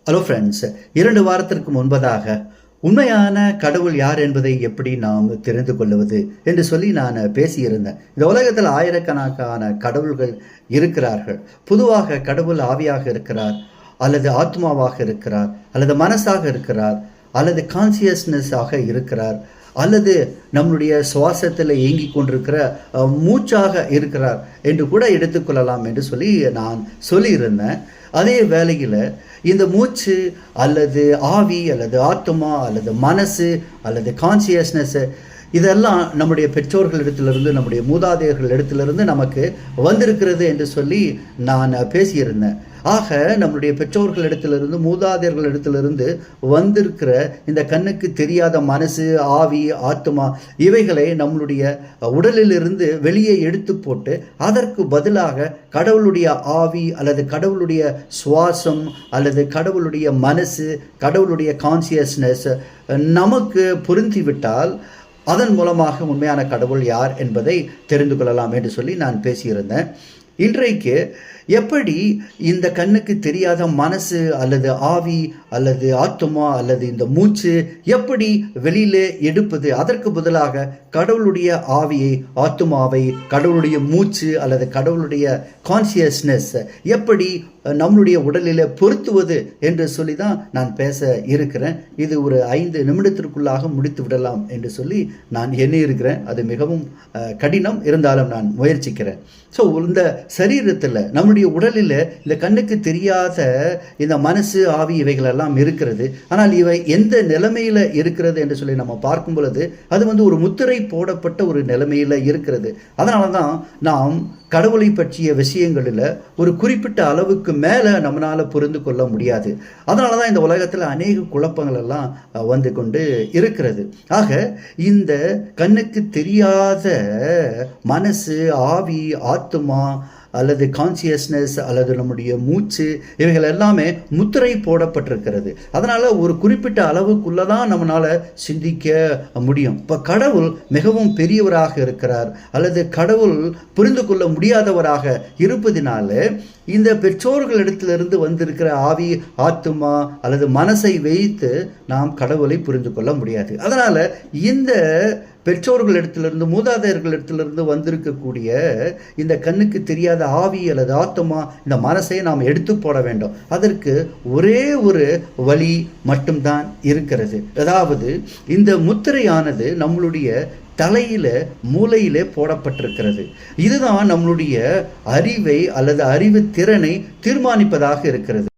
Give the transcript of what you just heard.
Hello friends, 2 வாரத்திற்கு முன்பதாக உண்மையான கடவுள் யார் என்பதை எப்படி நாம் தெரிந்து கொள்வது என்று சொல்லி நான் பேசியிருந்தேன். இந்த உலகத்தில் ஆயிரக்கணக்கான கடவுள்கள் இருக்கிறார்கள். பொதுவாக கடவுள் ஆவியாக இருக்கிறார், அல்லது ஆத்மாவாக இருக்கிறார், அல்லது மனசாக இருக்கிறார், அல்லது கான்சியஸ்னஸாக இருக்கிறார், அல்லது நம்முடைய சுவாசத்தில் இயங்கிக் கொண்டிருக்கிற மூச்சாக இருக்கிறார் என்று கூட எடுத்துக்கொள்ளலாம் என்று சொல்லி நான் சொல்லியிருந்தேன். அதே வேளையில் இந்த மூச்சு அல்லது ஆவி அல்லது ஆத்மா அல்லது மனசு அல்லது கான்சியஸ்னஸ் இதெல்லாம் நம்முடைய பெற்றோர்களிடத்திலிருந்து நம்முடைய மூதாதையர்களிடத்திலிருந்து நமக்கு வந்திருக்கிறது என்று சொல்லி நான் பேசியிருந்தேன். ஆக நம்முடைய பெற்றோர்களிடத்திலிருந்து மூதாதையர்களிடத்திலிருந்து வந்திருக்கிற இந்த கண்ணுக்கு தெரியாத மனசு, ஆவி, ஆத்மா இவைகளை நம்மளுடைய உடலிலிருந்து வெளியே எடுத்து போட்டு அதற்கு பதிலாக கடவுளுடைய ஆவி அல்லது கடவுளுடைய சுவாசம் அல்லது கடவுளுடைய மனசு, கடவுளுடைய கான்சியஸ்னஸ் நமக்கு பொருந்திவிட்டால் அதன் மூலமாக உண்மையான கடவுள் யார் என்பதை தெரிந்து கொள்ளலாம் என்று சொல்லி நான் பேசியிருந்தேன். இன்றைக்கு எப்படி இந்த கண்ணுக்கு தெரியாத மனசு அல்லது ஆவி அல்லது ஆத்மா அல்லது இந்த மூச்சு எப்படி வெளியிலே எடுப்பது, அதற்கு பதிலாக கடவுளுடைய ஆவியை, ஆத்மாவை, கடவுளுடைய மூச்சு அல்லது கடவுளுடைய கான்சியஸ்னஸ் எப்படி நம்மளுடைய உடலில் பொருத்துவது என்று சொல்லி தான் நான் பேச இருக்கிறேன். இது ஒரு 5 நிமிடத்திற்குள்ளாக முடித்து விடலாம் என்று சொல்லி நான் எண்ணியிருக்கிறேன். அது மிகவும் கடினம், இருந்தாலும் நான் முயற்சிக்கிறேன். ஸோ இந்த சரீரத்தில் நம்முடைய உடலில் இந்த கண்ணுக்கு தெரியாத இந்த மனசு, ஆவி இவைகளெல்லாம் இருக்கிறது. ஆனால் இவை எந்த நிலைமையில் இருக்கிறது என்று சொல்லி நம்ம பார்க்கும் பொழுது அது ஒரு முத்திரை போடப்பட்ட ஒரு நிலைமையில் இருக்கிறது. அதனால தான் நாம் கடவுளை பற்றிய விஷயங்களில் ஒரு குறிப்பிட்ட அளவுக்கு மேலே நம்மளால் புரிந்து கொள்ள முடியாது. அதனால தான் இந்த உலகத்தில் அநேக குழப்பங்கள் எல்லாம் வந்து கொண்டு இருக்கிறது. ஆக இந்த கண்ணுக்கு தெரியாத மனசு, ஆவி, ஆத்மா அல்லது கான்சியஸ்னஸ் அல்லது நம்முடைய மூச்சு இவைகள் எல்லாமே முத்திரை போடப்பட்டிருக்கிறது. அதனால் ஒரு குறிப்பிட்ட அளவுக்குள்ளே தான் நம்மளால் சிந்திக்க முடியும். இப்போ கடவுள் மிகவும் பெரியவராக இருக்கிறார் அல்லது கடவுள் புரிந்து கொள்ள முடியாதவராக இருப்பதினால இந்த பெற்றோர்களிடத்திலிருந்து வந்திருக்கிற ஆவி, ஆத்மா அல்லது மனசை வைத்து நாம் கடவுளை புரிந்து கொள்ள முடியாது. அதனால் இந்த பெற்றோர்களிடத்திலிருந்து, மூதாதையர்களிடத்திலிருந்து வந்திருக்கக்கூடிய இந்த கண்ணுக்கு தெரியாத ஆவி அல்லது ஆத்மா, இந்த மனசை நாம் எடுத்து போட வேண்டும். அதற்கு ஒரே ஒரு வழி மட்டும்தான் இருக்கிறது. அதாவது இந்த முத்திரையானது நம்மளுடைய தலையில, மூளையிலே போடப்பட்டிருக்கிறது. இதுதான் நம்மளுடைய அறிவை அல்லது அறிவு திறனை தீர்மானிப்பதாக இருக்கிறது.